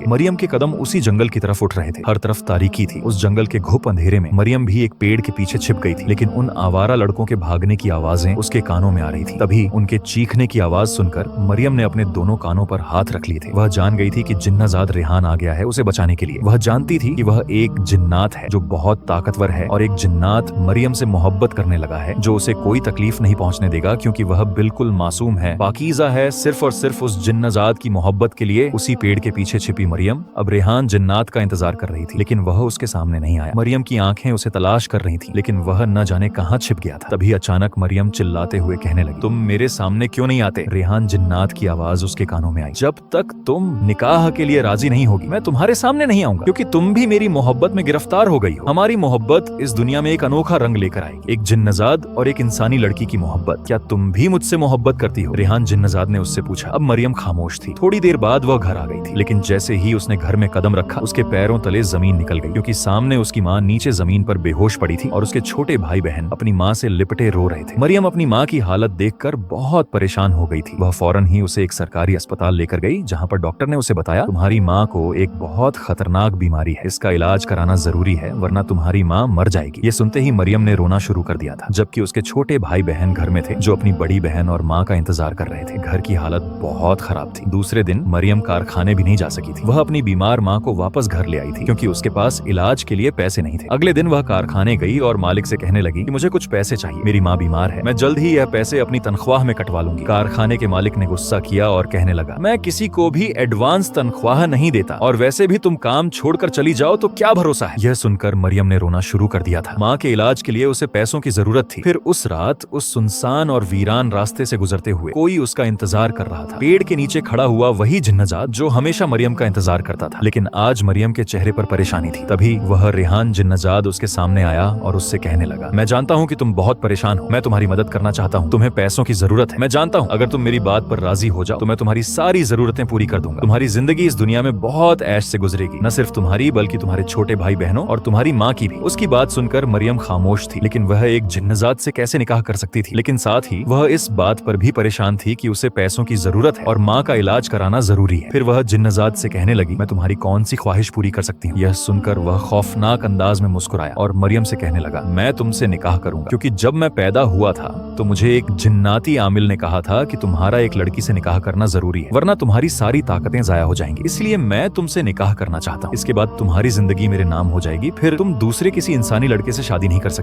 मरियम के कदम उसी जंगल की तरफ उठ रहे थे। हर तरफ तारीकी थी। उस जंगल के घुप अंधेरे में मरियम भी एक पेड़ के पीछे छिप गई थी, लेकिन उन आवारा लड़कों के भागने की आवाजें उसके कानों में आ रही थी। तभी उनके चीखने की आवाज सुनकर मरियम ने अपने दोनों कानों पर हाथ रख लिए थे। वह जान गई थी कि जिन्नाजाद रेहान आ गया है उसे बचाने के लिए। वह जानती थी कि वह एक जिन्नात है जो बहुत ताकतवर है, और एक जिन्नात मरियम से मोहब्बत करने लगा है जो उसे कोई तकलीफ नहीं पहुंचने देगा, क्योंकि वह बिल्कुल मासूम है, पाकीज़ा है। सिर्फ और सिर्फ उस जिन्नाजाद की मोहब्बत के लिए उसी पेड़ के पीछे छिपी मरियम अब रेहान जिन्नात का इंतजार कर रही थी, लेकिन वह उसके सामने नहीं आया। मरियम की आंखें उसे तलाश कर रही थी, लेकिन वह न जाने कहां छिप गया था। तभी अचानक मरियम चिल्लाते हुए कहने लगी, तुम मेरे सामने क्यों नहीं आते? रेहान जिन्नात की आवाज उसके कानों में आई, जब तक तुम निकाह के लिए राजी नहीं होगी मैं तुम्हारे सामने नहीं आऊंगा, क्योंकि तुम भी मेरी मोहब्बत में गिरफ्तार हो गई हो। हमारी मोहब्बत इस दुनिया में एक अनोखा रंग लेकर आएगी, एक जिन्नाजाद और एक इंसानी लड़की की मोहब्बत। क्या तुम भी मुझसे मोहब्बत करती हो? रेहान जिन्नाजाद ने उससे पूछा। अब मरियम खामोश थी। थोड़ी देर बाद वह घर आ गई थी, लेकिन जैसे ही उसने घर में कदम रखा उसके पैरों तले जमीन निकल गई, क्योंकि सामने उसकी माँ नीचे जमीन पर बेहोश पड़ी थी और उसके छोटे भाई बहन अपनी माँ से लिपटे रो रहे थे। मरियम अपनी माँ की हालत देखकर बहुत परेशान हो गई थी। वह फौरन ही उसे एक सरकारी अस्पताल लेकर गई, जहाँ पर डॉक्टर ने उसे बताया, तुम्हारी माँ को एक बहुत खतरनाक बीमारी है, इसका इलाज कराना जरूरी है, वरना तुम्हारी माँ मर जाएगी। ये सुनते ही मरियम ने रोना शुरू कर दिया था, जबकि उसके छोटे भाई बहन घर में थे जो अपनी बड़ी बहन और माँ का इंतजार कर रहे थे। घर की हालत बहुत खराब थी। दूसरे दिन मरियम कारखाने भी नहीं जा सकी थी। वह अपनी बीमार माँ को वापस घर ले आई थी, क्योंकि उसके पास इलाज के लिए पैसे नहीं थे। अगले दिन वह कारखाने गई और मालिक से कहने लगी कि मुझे कुछ पैसे चाहिए, मेरी माँ बीमार है, मैं जल्द ही यह पैसे अपनी तनख्वाह में कटवा लूंगी। कारखाने के मालिक ने गुस्सा किया और कहने लगा, मैं किसी को भी एडवांस तनख्वाह नहीं देता, और वैसे भी तुम काम छोड़कर चली जाओ तो क्या भरोसा है। यह सुनकर मरियम ने रोना शुरू कर दिया था। माँ के इलाज के लिए उसे पैसों की जरूरत थी। फिर उस रात उस सुनसान और वीरान रास्ते से गुजरते हुए कोई उसका इंतजार कर रहा था। पेड़ के नीचे खड़ा हुआ वही जिन्नाजाद जो हमेशा मरियम का इंतजार करता था, लेकिन आज मरियम के चेहरे पर परेशानी थी। तभी वह रेहान जिन्नाजाद उसके सामने आया और उससे कहने लगा, मैं जानता हूँ कि तुम बहुत परेशान हो, मैं तुम्हारी मदद करना चाहता हूँ, तुम्हें पैसों की जरूरत है। मैं जानता हूँ अगर तुम मेरी बात पर राजी हो जाओ तो मैं तुम्हारी सारी जरूरतें पूरी कर दूंगा। तुम्हारी जिंदगी इस दुनिया में बहुत ऐश से गुजरेगी, न सिर्फ तुम्हारी बल्कि तुम्हारे छोटे भाई बहनों और तुम्हारी माँ की भी। उसकी बात सुनकर मरियम खामोश थी, लेकिन वह एक जिन्नाजाद से कैसे निकाह कर सकती थी। लेकिन साथ ही वह इस बात पर भी परेशान थी कि उसे पैसों की जरूरत है और माँ का इलाज कराना जरूरी है। फिर वह जिन्नाजाद से कहने लगी, मैं तुम्हारी कौन सी ख्वाहिश पूरी कर सकती हूँ। यह सुनकर वह खौफनाक अंदाज में मुस्कुराया और मरियम से कहने लगा, मैं तुमसे निकाह करूंगा, क्योंकि जब मैं पैदा हुआ था तो मुझे एक जिन्नाती आमिल ने कहा था कि तुम्हारा एक लड़की से निकाह करना जरूरी है, वरना तुम्हारी सारी ताकतें जाया हो जाएंगी, इसलिए मैं तुमसे निकाह करना चाहता हूँ। इसके बाद तुम्हारी जिंदगी मेरे नाम हो जाएगी, फिर तुम दूसरे किसी इंसानी लड़के से शादी नहीं कर सकते।